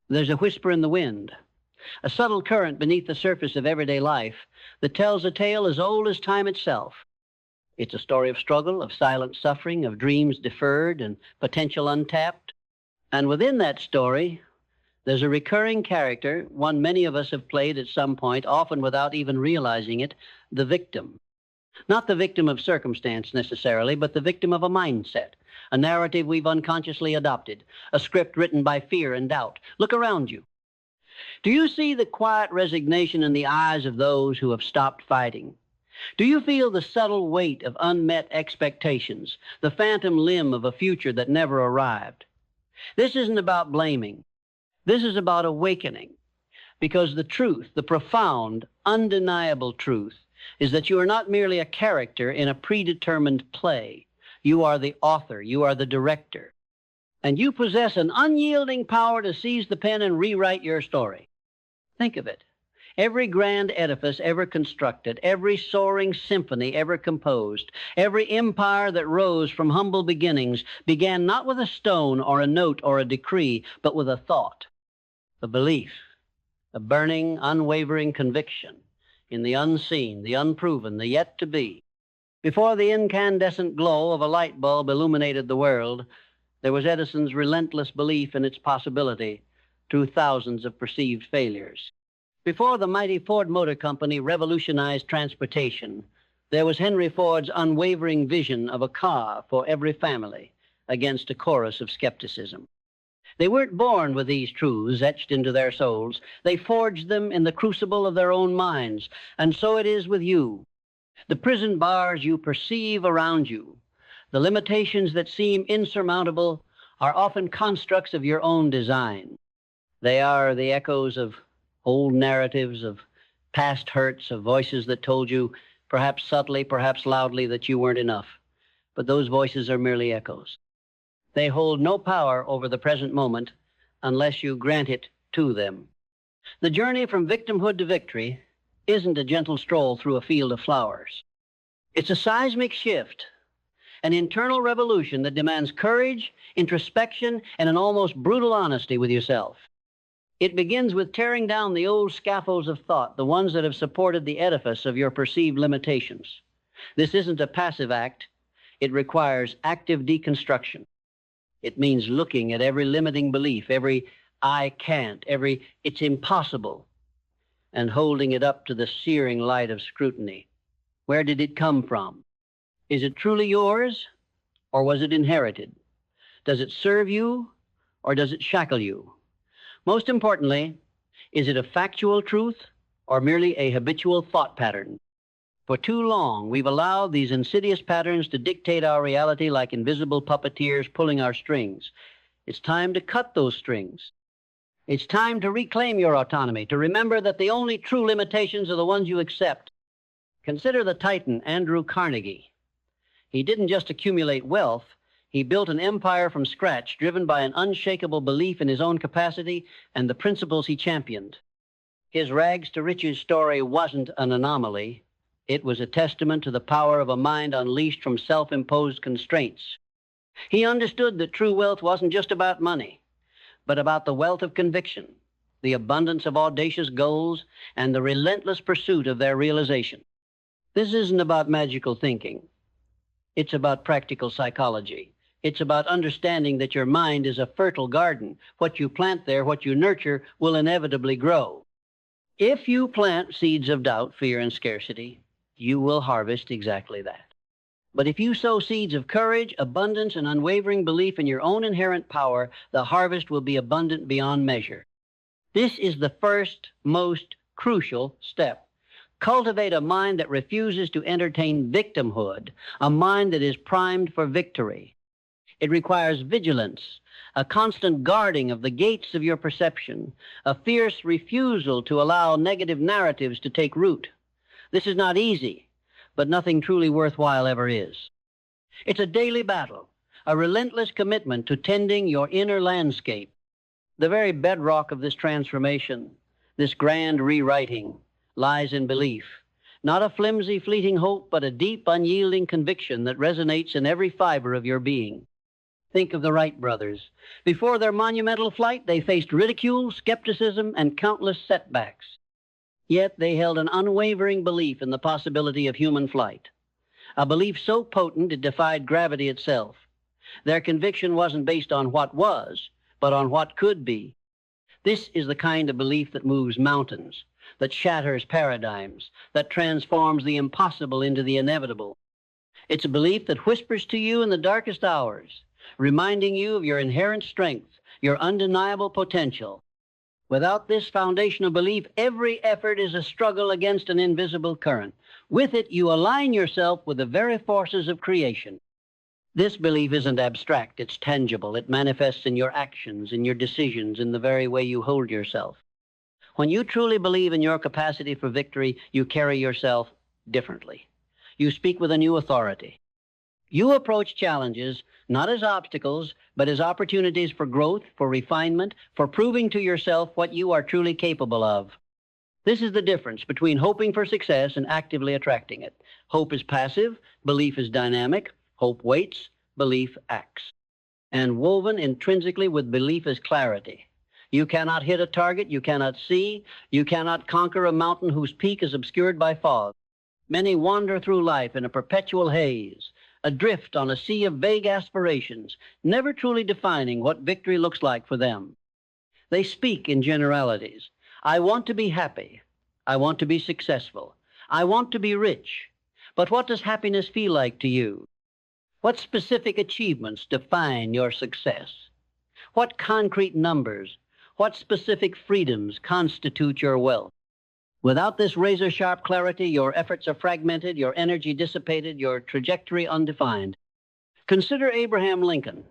There's a whisper in the wind, a subtle current beneath the surface of everyday life that tells a tale as old as time itself. It's a story of struggle, of silent suffering, of dreams deferred and potential untapped. And within that story, there's a recurring character, one many of us have played at some point, often without even realizing it, the victim. Not the victim of circumstance necessarily, but the victim of a mindset, a narrative we've unconsciously adopted, a script written by fear and doubt. Look around you. Do you see the quiet resignation in the eyes of those who have stopped fighting? Do you feel the subtle weight of unmet expectations, the phantom limb of a future that never arrived? This isn't about blaming. This is about awakening, because the truth, the profound, undeniable truth, is that you are not merely a character in a predetermined play. You are the author. You are the director. And you possess an unyielding power to seize the pen and rewrite your story. Think of it. Every grand edifice ever constructed, every soaring symphony ever composed, every empire that rose from humble beginnings began not with a stone or a note or a decree, but with a thought, a belief, a burning, unwavering conviction in the unseen, the unproven, the yet to be. Before the incandescent glow of a light bulb illuminated the world, there was Edison's relentless belief in its possibility through thousands of perceived failures. Before the mighty Ford Motor Company revolutionized transportation, there was Henry Ford's unwavering vision of a car for every family against a chorus of skepticism. They weren't born with these truths etched into their souls. They forged them in the crucible of their own minds. And so it is with you. The prison bars you perceive around you, the limitations that seem insurmountable, are often constructs of your own design. They are the echoes of old narratives, of past hurts, of voices that told you, perhaps subtly, perhaps loudly, that you weren't enough. But those voices are merely echoes. They hold no power over the present moment unless you grant it to them. The journey from victimhood to victory isn't a gentle stroll through a field of flowers. It's a seismic shift, an internal revolution that demands courage, introspection, and an almost brutal honesty with yourself. It begins with tearing down the old scaffolds of thought, the ones that have supported the edifice of your perceived limitations. This isn't a passive act. It requires active deconstruction. It means looking at every limiting belief, every I can't, every it's impossible, and holding it up to the searing light of scrutiny. Where did it come from? Is it truly yours, or was it inherited? Does it serve you, or does it shackle you? Most importantly, is it a factual truth or merely a habitual thought pattern? For too long, we've allowed these insidious patterns to dictate our reality like invisible puppeteers pulling our strings. It's time to cut those strings. It's time to reclaim your autonomy, to remember that the only true limitations are the ones you accept. Consider the Titan, Andrew Carnegie. He didn't just accumulate wealth. He built an empire from scratch, driven by an unshakable belief in his own capacity and the principles he championed. His rags to riches story wasn't an anomaly. It was a testament to the power of a mind unleashed from self-imposed constraints. He understood that true wealth wasn't just about money, but about the wealth of conviction, the abundance of audacious goals, and the relentless pursuit of their realization. This isn't about magical thinking. It's about practical psychology. It's about understanding that your mind is a fertile garden. What you plant there, what you nurture, will inevitably grow. If you plant seeds of doubt, fear, and scarcity, you will harvest exactly that. But if you sow seeds of courage, abundance, and unwavering belief in your own inherent power, the harvest will be abundant beyond measure. This is the first, most crucial step. Cultivate a mind that refuses to entertain victimhood, a mind that is primed for victory. It requires vigilance, a constant guarding of the gates of your perception, a fierce refusal to allow negative narratives to take root. This is not easy, but nothing truly worthwhile ever is. It's a daily battle, a relentless commitment to tending your inner landscape. The very bedrock of this transformation, this grand rewriting, lies in belief. Not a flimsy, fleeting hope, but a deep, unyielding conviction that resonates in every fiber of your being. Think of the Wright brothers. Before their monumental flight, they faced ridicule, skepticism, and countless setbacks. Yet they held an unwavering belief in the possibility of human flight, a belief so potent it defied gravity itself. Their conviction wasn't based on what was, but on what could be. This is the kind of belief that moves mountains, that shatters paradigms, that transforms the impossible into the inevitable. It's a belief that whispers to you in the darkest hours, reminding you of your inherent strength, your undeniable potential. Without this foundational belief, every effort is a struggle against an invisible current. With it, you align yourself with the very forces of creation. This belief isn't abstract, it's tangible. It manifests in your actions, in your decisions, in the very way you hold yourself. When you truly believe in your capacity for victory, you carry yourself differently. You speak with a new authority. You approach challenges not as obstacles, but as opportunities for growth, for refinement, for proving to yourself what you are truly capable of. This is the difference between hoping for success and actively attracting it. Hope is passive, belief is dynamic. Hope waits, belief acts. And woven intrinsically with belief is clarity. You cannot hit a target you cannot see. You cannot conquer a mountain whose peak is obscured by fog. Many wander through life in a perpetual haze, adrift on a sea of vague aspirations, never truly defining what victory looks like for them. They speak in generalities. I want to be happy. I want to be successful. I want to be rich. But what does happiness feel like to you? What specific achievements define your success? What concrete numbers, what specific freedoms constitute your wealth? Without this razor-sharp clarity, your efforts are fragmented, your energy dissipated, your trajectory undefined. Consider Abraham Lincoln,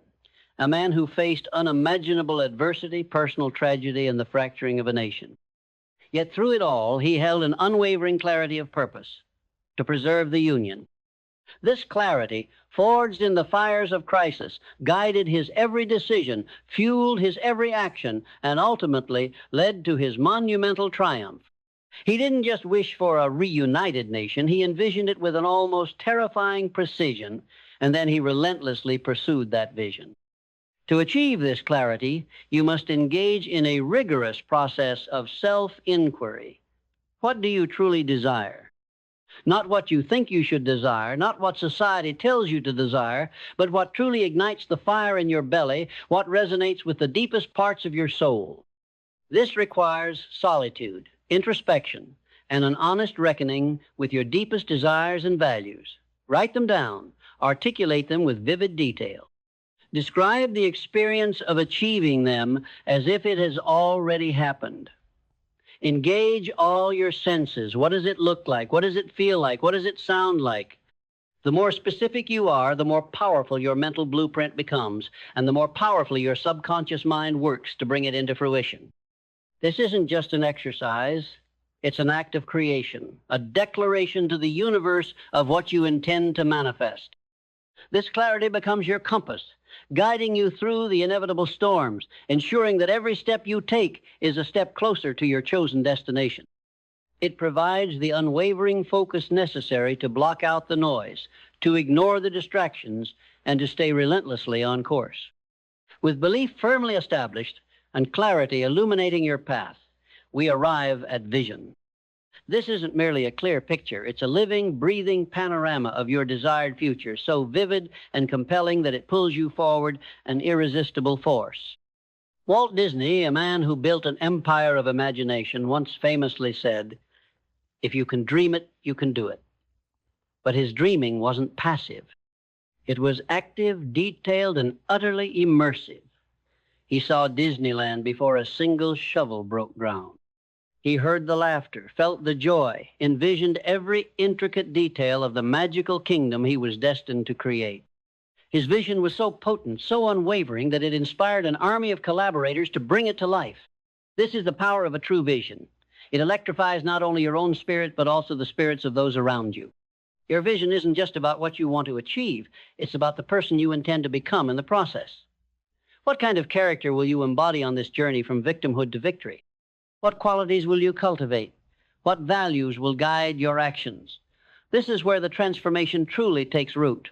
a man who faced unimaginable adversity, personal tragedy, and the fracturing of a nation. Yet through it all, he held an unwavering clarity of purpose, to preserve the Union. This clarity, forged in the fires of crisis, guided his every decision, fueled his every action, and ultimately led to his monumental triumph. He didn't just wish for a reunited nation, he envisioned it with an almost terrifying precision, and then he relentlessly pursued that vision. To achieve this clarity, you must engage in a rigorous process of self-inquiry. What do you truly desire? Not what you think you should desire, not what society tells you to desire, but what truly ignites the fire in your belly, what resonates with the deepest parts of your soul. This requires solitude, introspection, and an honest reckoning with your deepest desires and values. Write them down, articulate them with vivid detail. Describe the experience of achieving them as if it has already happened. Engage all your senses. What does it look like? What does it feel like? What does it sound like? The more specific you are, the more powerful your mental blueprint becomes, and the more powerfully your subconscious mind works to bring it into fruition. This isn't just an exercise. It's an act of creation, a declaration to the universe of what you intend to manifest. This clarity becomes your compass, guiding you through the inevitable storms, ensuring that every step you take is a step closer to your chosen destination. It provides the unwavering focus necessary to block out the noise, to ignore the distractions, and to stay relentlessly on course. With belief firmly established and clarity illuminating your path, we arrive at vision. This isn't merely a clear picture. It's a living, breathing panorama of your desired future, so vivid and compelling that it pulls you forward, an irresistible force. Walt Disney, a man who built an empire of imagination, once famously said, "If you can dream it, you can do it." But his dreaming wasn't passive. It was active, detailed, and utterly immersive. He saw Disneyland before a single shovel broke ground. He heard the laughter, felt the joy, envisioned every intricate detail of the magical kingdom he was destined to create. His vision was so potent, so unwavering, that it inspired an army of collaborators to bring it to life. This is the power of a true vision. It electrifies not only your own spirit, but also the spirits of those around you. Your vision isn't just about what you want to achieve. It's about the person you intend to become in the process. What kind of character will you embody on this journey from victimhood to victory? What qualities will you cultivate? What values will guide your actions? This is where the transformation truly takes root.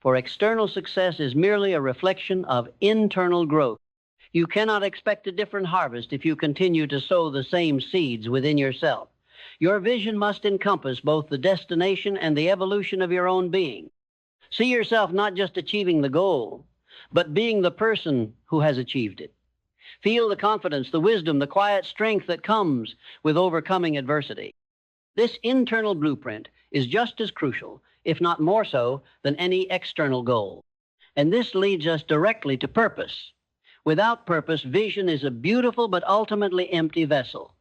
For external success is merely a reflection of internal growth. You cannot expect a different harvest if you continue to sow the same seeds within yourself. Your vision must encompass both the destination and the evolution of your own being. See yourself not just achieving the goal, but being the person who has achieved it. Feel the confidence, the wisdom, the quiet strength that comes with overcoming adversity. This internal blueprint is just as crucial, if not more so, than any external goal. And this leads us directly to purpose. Without purpose, vision is a beautiful but ultimately empty vessel.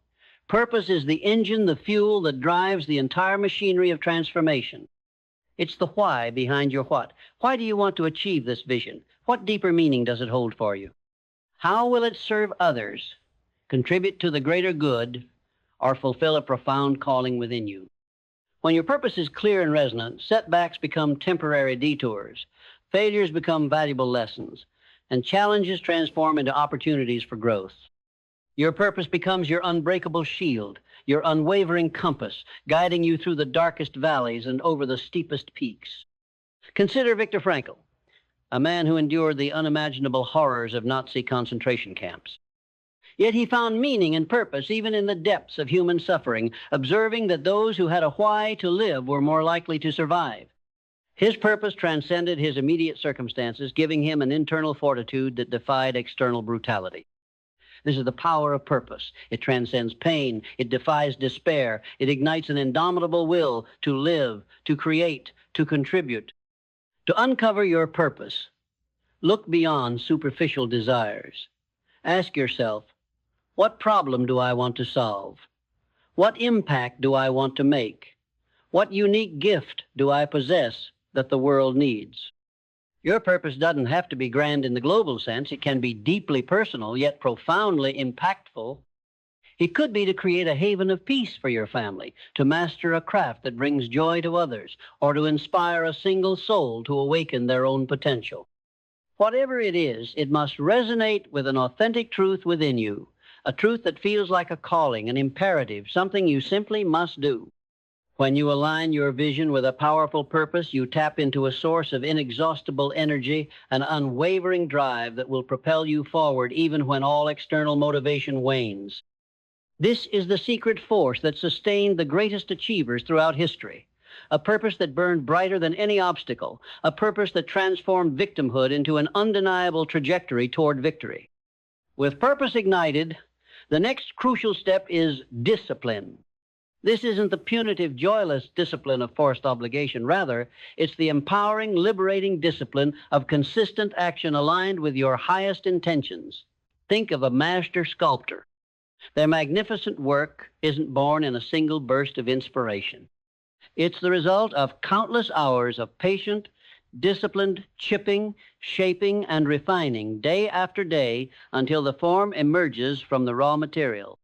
Purpose is the engine, the fuel that drives the entire machinery of transformation. It's the why behind your what. Why do you want to achieve this vision? What deeper meaning does it hold for you? How will it serve others, contribute to the greater good, or fulfill a profound calling within you? When your purpose is clear and resonant, setbacks become temporary detours, failures become valuable lessons, and challenges transform into opportunities for growth. Your purpose becomes your unbreakable shield, your unwavering compass, guiding you through the darkest valleys and over the steepest peaks. Consider Viktor Frankl, a man who endured the unimaginable horrors of Nazi concentration camps. Yet he found meaning and purpose even in the depths of human suffering, observing that those who had a why to live were more likely to survive. His purpose transcended his immediate circumstances, giving him an internal fortitude that defied external brutality. This is the power of purpose. It transcends pain. It defies despair. It ignites an indomitable will to live, to create, to contribute. To uncover your purpose, look beyond superficial desires. Ask yourself, what problem do I want to solve? What impact do I want to make? What unique gift do I possess that the world needs? Your purpose doesn't have to be grand in the global sense. It can be deeply personal, yet profoundly impactful. It could be to create a haven of peace for your family, to master a craft that brings joy to others, or to inspire a single soul to awaken their own potential. Whatever it is, it must resonate with an authentic truth within you, a truth that feels like a calling, an imperative, something you simply must do. When you align your vision with a powerful purpose, you tap into a source of inexhaustible energy, an unwavering drive that will propel you forward even when all external motivation wanes. This is the secret force that sustained the greatest achievers throughout history, a purpose that burned brighter than any obstacle, a purpose that transformed victimhood into an undeniable trajectory toward victory. With purpose ignited, the next crucial step is discipline. This isn't the punitive, joyless discipline of forced obligation. Rather, it's the empowering, liberating discipline of consistent action aligned with your highest intentions. Think of a master sculptor. Their magnificent work isn't born in a single burst of inspiration. It's the result of countless hours of patient, disciplined chipping, shaping, and refining day after day until the form emerges from the raw material.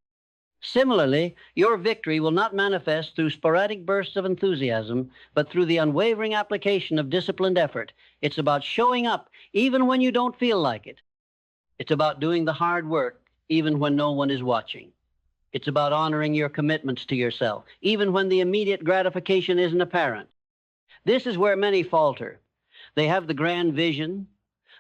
Similarly, your victory will not manifest through sporadic bursts of enthusiasm, but through the unwavering application of disciplined effort. It's about showing up even when you don't feel like it. It's about doing the hard work even when no one is watching. It's about honoring your commitments to yourself, even when the immediate gratification isn't apparent. This is where many falter. They have the grand vision,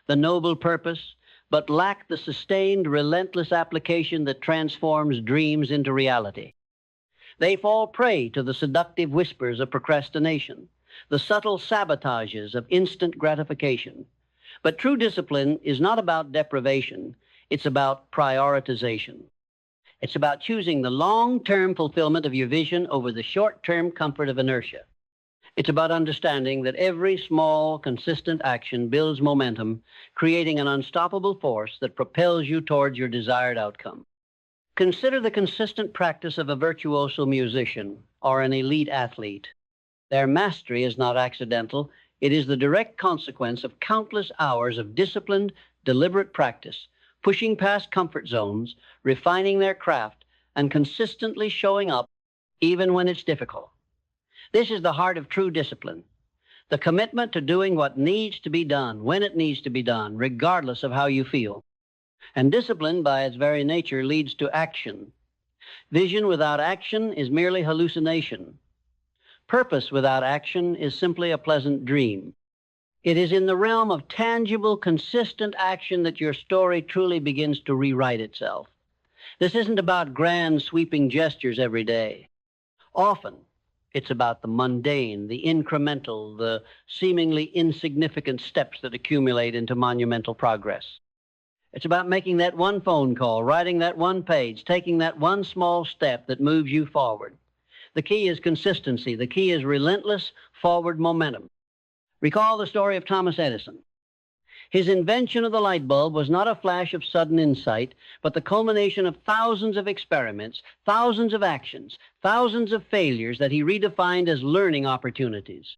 the noble purpose, but lack the sustained, relentless application that transforms dreams into reality. They fall prey to the seductive whispers of procrastination, the subtle sabotages of instant gratification. But true discipline is not about deprivation. It's about prioritization. It's about choosing the long-term fulfillment of your vision over the short-term comfort of inertia. It's about understanding that every small, consistent action builds momentum, creating an unstoppable force that propels you towards your desired outcome. Consider the consistent practice of a virtuoso musician or an elite athlete. Their mastery is not accidental. It is the direct consequence of countless hours of disciplined, deliberate practice, pushing past comfort zones, refining their craft, and consistently showing up even when it's difficult. This is the heart of true discipline, the commitment to doing what needs to be done, when it needs to be done, regardless of how you feel. And discipline, by its very nature, leads to action. Vision without action is merely hallucination. Purpose without action is simply a pleasant dream. It is in the realm of tangible, consistent action that your story truly begins to rewrite itself. This isn't about grand, sweeping gestures every day. Often, it's about the mundane, the incremental, the seemingly insignificant steps that accumulate into monumental progress. It's about making that one phone call, writing that one page, taking that one small step that moves you forward. The key is consistency. The key is relentless forward momentum. Recall the story of Thomas Edison. His invention of the light bulb was not a flash of sudden insight, but the culmination of thousands of experiments, thousands of actions, thousands of failures that he redefined as learning opportunities.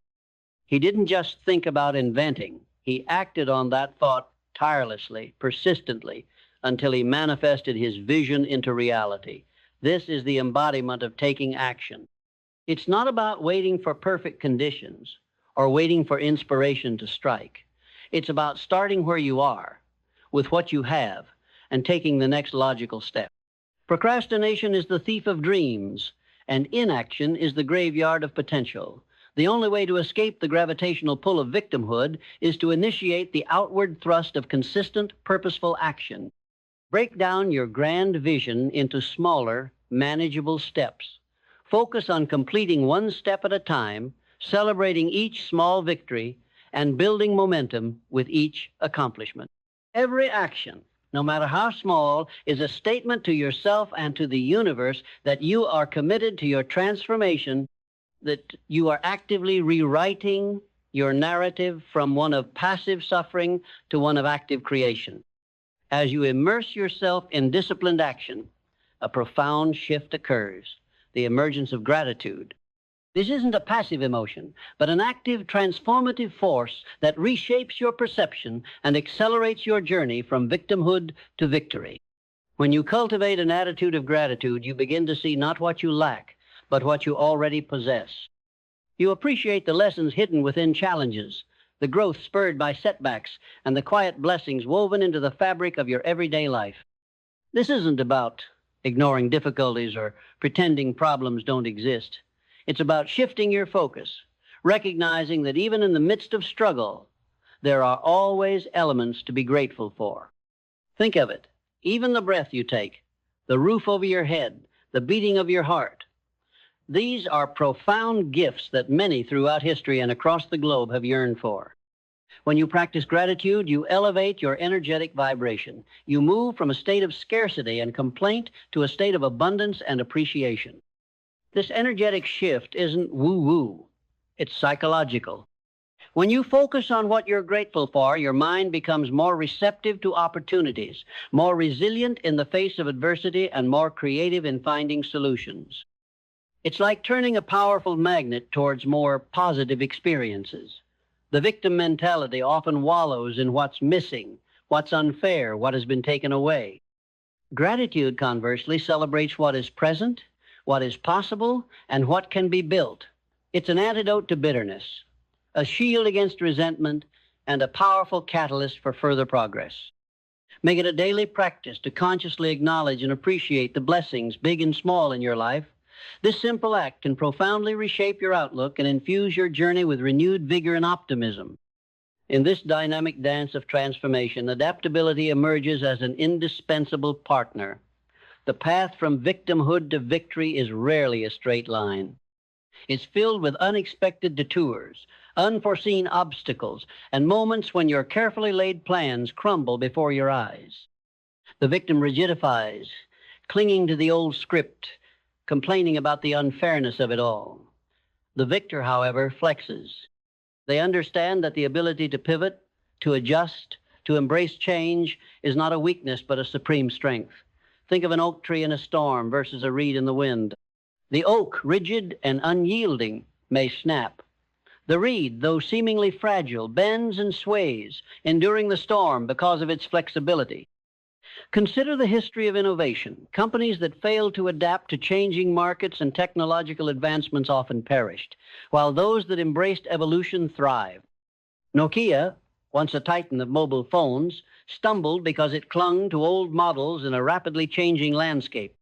He didn't just think about inventing. He acted on that thought tirelessly, persistently, until he manifested his vision into reality. This is the embodiment of taking action. It's not about waiting for perfect conditions or waiting for inspiration to strike. It's about starting where you are, with what you have, and taking the next logical step. Procrastination is the thief of dreams, and inaction is the graveyard of potential. The only way to escape the gravitational pull of victimhood is to initiate the outward thrust of consistent, purposeful action. Break down your grand vision into smaller, manageable steps. Focus on completing one step at a time, celebrating each small victory, and building momentum with each accomplishment. Every action, no matter how small, is a statement to yourself and to the universe that you are committed to your transformation, that you are actively rewriting your narrative from one of passive suffering to one of active creation. As you immerse yourself in disciplined action, a profound shift occurs, the emergence of gratitude. This isn't a passive emotion, but an active, transformative force that reshapes your perception and accelerates your journey from victimhood to victory. When you cultivate an attitude of gratitude, you begin to see not what you lack, but what you already possess. You appreciate the lessons hidden within challenges, the growth spurred by setbacks, and the quiet blessings woven into the fabric of your everyday life. This isn't about ignoring difficulties or pretending problems don't exist. It's about shifting your focus, recognizing that even in the midst of struggle, there are always elements to be grateful for. Think of it. Even the breath you take, the roof over your head, the beating of your heart. These are profound gifts that many throughout history and across the globe have yearned for. When you practice gratitude, you elevate your energetic vibration. You move from a state of scarcity and complaint to a state of abundance and appreciation. This energetic shift isn't woo-woo. It's psychological. When you focus on what you're grateful for, your mind becomes more receptive to opportunities, more resilient in the face of adversity, and more creative in finding solutions. It's like turning a powerful magnet towards more positive experiences. The victim mentality often wallows in what's missing, what's unfair, what has been taken away. Gratitude, conversely, celebrates what is present, what is possible, and what can be built. It's an antidote to bitterness, a shield against resentment, and a powerful catalyst for further progress. Make it a daily practice to consciously acknowledge and appreciate the blessings, big and small, in your life. This simple act can profoundly reshape your outlook and infuse your journey with renewed vigor and optimism. In this dynamic dance of transformation, adaptability emerges as an indispensable partner. The path from victimhood to victory is rarely a straight line. It's filled with unexpected detours, unforeseen obstacles, and moments when your carefully laid plans crumble before your eyes. The victim rigidifies, clinging to the old script, complaining about the unfairness of it all. The victor, however, flexes. They understand that the ability to pivot, to adjust, to embrace change is not a weakness but a supreme strength. Think of an oak tree in a storm versus a reed in the wind. The oak, rigid and unyielding, may snap. The reed, though seemingly fragile, bends and sways, enduring the storm because of its flexibility. Consider the history of innovation. Companies that failed to adapt to changing markets and technological advancements often perished, while those that embraced evolution thrived. Nokia, once a titan of mobile phones, stumbled because it clung to old models in a rapidly changing landscape.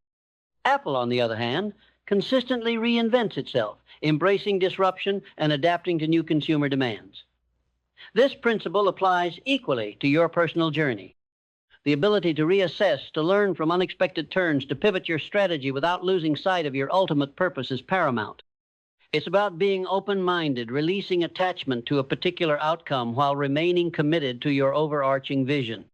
Apple, on the other hand, consistently reinvents itself, embracing disruption and adapting to new consumer demands. This principle applies equally to your personal journey. The ability to reassess, to learn from unexpected turns, to pivot your strategy without losing sight of your ultimate purpose is paramount. It's about being open-minded, releasing attachment to a particular outcome while remaining committed to your overarching vision.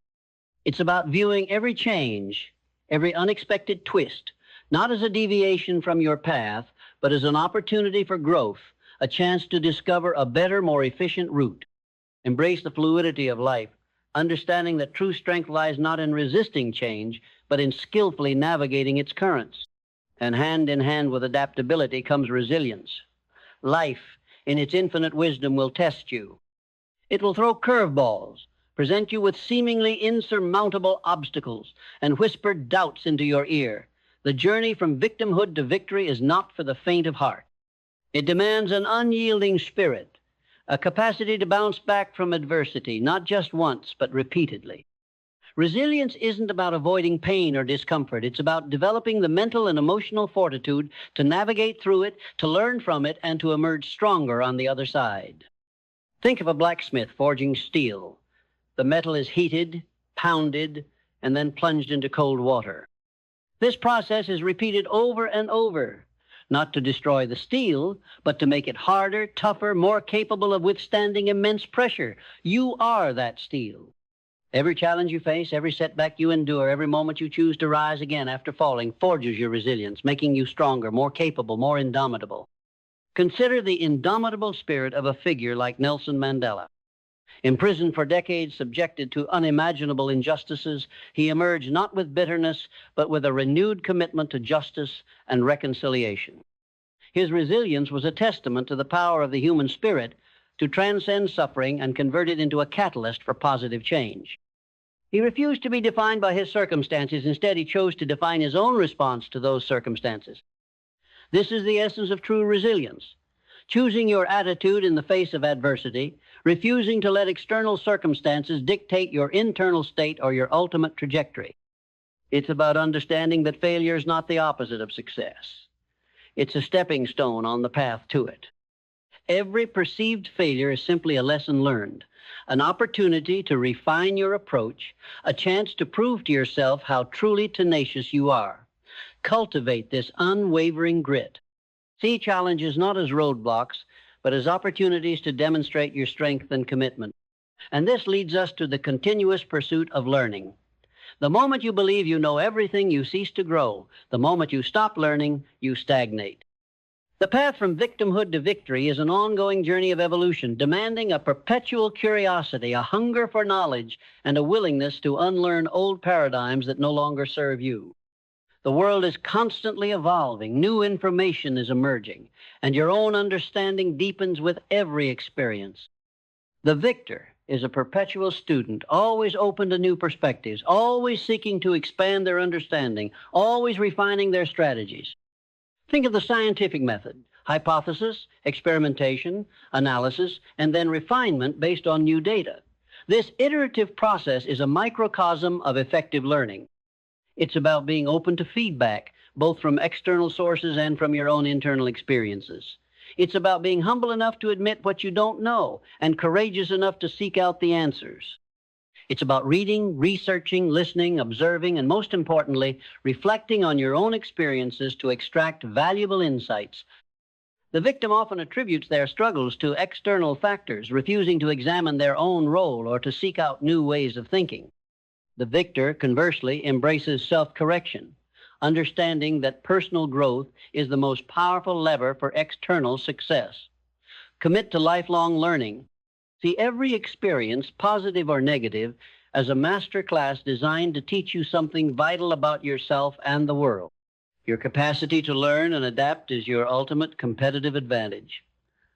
It's about viewing every change, every unexpected twist, not as a deviation from your path, but as an opportunity for growth, a chance to discover a better, more efficient route. Embrace the fluidity of life, understanding that true strength lies not in resisting change, but in skillfully navigating its currents. And hand in hand with adaptability comes resilience. Life, in its infinite wisdom, will test you. It will throw curveballs, present you with seemingly insurmountable obstacles, and whisper doubts into your ear. The journey from victimhood to victory is not for the faint of heart. It demands an unyielding spirit, a capacity to bounce back from adversity, not just once, but repeatedly. Resilience isn't about avoiding pain or discomfort. It's about developing the mental and emotional fortitude to navigate through it, to learn from it, and to emerge stronger on the other side. Think of a blacksmith forging steel. The metal is heated, pounded, and then plunged into cold water. This process is repeated over and over, not to destroy the steel, but to make it harder, tougher, more capable of withstanding immense pressure. You are that steel. Every challenge you face, every setback you endure, every moment you choose to rise again after falling forges your resilience, making you stronger, more capable, more indomitable. Consider the indomitable spirit of a figure like Nelson Mandela. Imprisoned for decades, subjected to unimaginable injustices, he emerged not with bitterness, but with a renewed commitment to justice and reconciliation. His resilience was a testament to the power of the human spirit to transcend suffering and convert it into a catalyst for positive change. He refused to be defined by his circumstances. Instead, he chose to define his own response to those circumstances. This is the essence of true resilience. Choosing your attitude in the face of adversity, refusing to let external circumstances dictate your internal state or your ultimate trajectory. It's about understanding that failure is not the opposite of success. It's a stepping stone on the path to it. Every perceived failure is simply a lesson learned, an opportunity to refine your approach, a chance to prove to yourself how truly tenacious you are. Cultivate this unwavering grit. See challenges not as roadblocks, but as opportunities to demonstrate your strength and commitment. And this leads us to the continuous pursuit of learning. The moment you believe you know everything, you cease to grow. The moment you stop learning, you stagnate. The path from victimhood to victory is an ongoing journey of evolution, demanding a perpetual curiosity, a hunger for knowledge, and a willingness to unlearn old paradigms that no longer serve you. The world is constantly evolving, new information is emerging, and your own understanding deepens with every experience. The victor is a perpetual student, always open to new perspectives, always seeking to expand their understanding, always refining their strategies. Think of the scientific method: hypothesis, experimentation, analysis, and then refinement based on new data. This iterative process is a microcosm of effective learning. It's about being open to feedback, both from external sources and from your own internal experiences. It's about being humble enough to admit what you don't know and courageous enough to seek out the answers. It's about reading, researching, listening, observing, and most importantly, reflecting on your own experiences to extract valuable insights. The victim often attributes their struggles to external factors, refusing to examine their own role or to seek out new ways of thinking. The victor, conversely, embraces self-correction, understanding that personal growth is the most powerful lever for external success. Commit to lifelong learning. See every experience, positive or negative, as a master class designed to teach you something vital about yourself and the world. Your capacity to learn and adapt is your ultimate competitive advantage,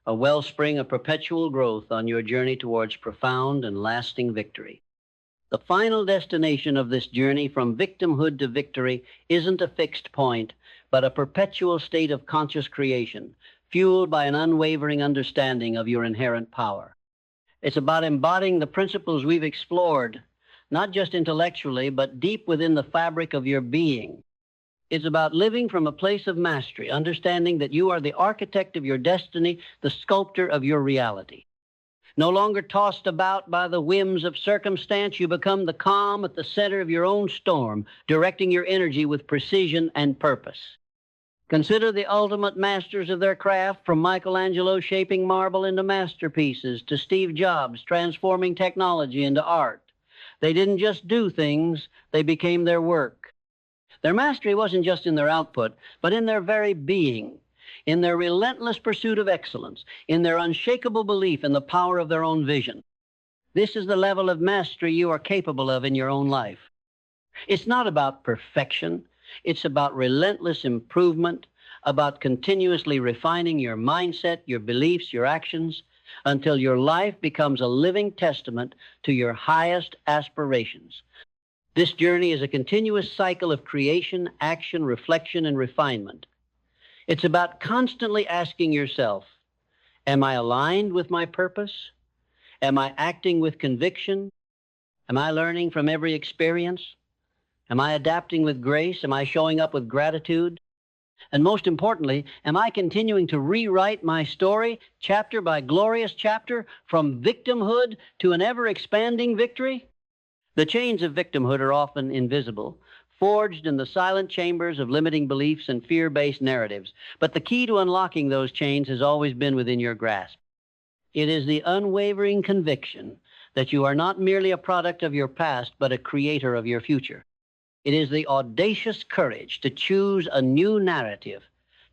a wellspring of perpetual growth on your journey towards profound and lasting victory. The final destination of this journey from victimhood to victory isn't a fixed point, but a perpetual state of conscious creation, fueled by an unwavering understanding of your inherent power. It's about embodying the principles we've explored, not just intellectually, but deep within the fabric of your being. It's about living from a place of mastery, understanding that you are the architect of your destiny, the sculptor of your reality. No longer tossed about by the whims of circumstance, you become the calm at the center of your own storm, directing your energy with precision and purpose. Consider the ultimate masters of their craft, from Michelangelo shaping marble into masterpieces to Steve Jobs transforming technology into art. They didn't just do things, they became their work. Their mastery wasn't just in their output, but in their very being, in their relentless pursuit of excellence, in their unshakable belief in the power of their own vision. This is the level of mastery you are capable of in your own life. It's not about perfection. It's about relentless improvement, about continuously refining your mindset, your beliefs, your actions, until your life becomes a living testament to your highest aspirations. This journey is a continuous cycle of creation, action, reflection, and refinement. It's about constantly asking yourself, am I aligned with my purpose? Am I acting with conviction? Am I learning from every experience? Am I adapting with grace? Am I showing up with gratitude? And most importantly, am I continuing to rewrite my story, chapter by glorious chapter, from victimhood to an ever-expanding victory? The chains of victimhood are often invisible, forged in the silent chambers of limiting beliefs and fear-based narratives. But the key to unlocking those chains has always been within your grasp. It is the unwavering conviction that you are not merely a product of your past, but a creator of your future. It is the audacious courage to choose a new narrative,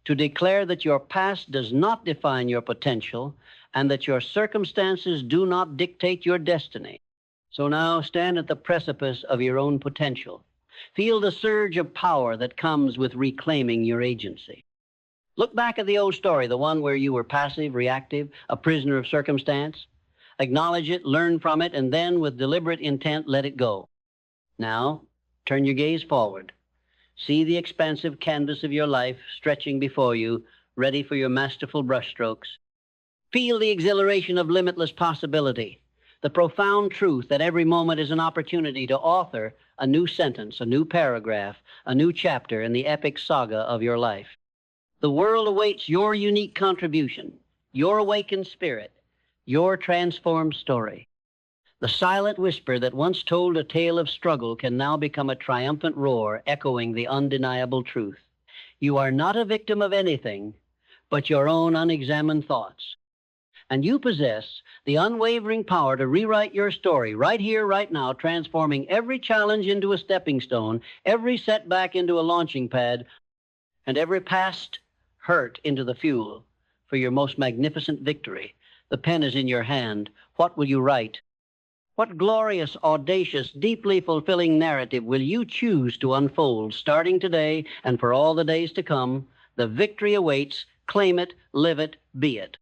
to declare that your past does not define your potential and that your circumstances do not dictate your destiny. So now stand at the precipice of your own potential. Feel the surge of power that comes with reclaiming your agency. Look back at the old story, the one where you were passive, reactive, a prisoner of circumstance. Acknowledge it, learn from it, and then with deliberate intent, let it go. Now, turn your gaze forward. See the expansive canvas of your life stretching before you, ready for your masterful brushstrokes. Feel the exhilaration of limitless possibility, the profound truth that every moment is an opportunity to author a new sentence, a new paragraph, a new chapter in the epic saga of your life. The world awaits your unique contribution, your awakened spirit, your transformed story. The silent whisper that once told a tale of struggle can now become a triumphant roar, echoing the undeniable truth. You are not a victim of anything but your own unexamined thoughts. And you possess the unwavering power to rewrite your story right here, right now, transforming every challenge into a stepping stone, every setback into a launching pad, and every past hurt into the fuel for your most magnificent victory. The pen is in your hand. What will you write? What glorious, audacious, deeply fulfilling narrative will you choose to unfold starting today and for all the days to come? The victory awaits. Claim it, live it, be it.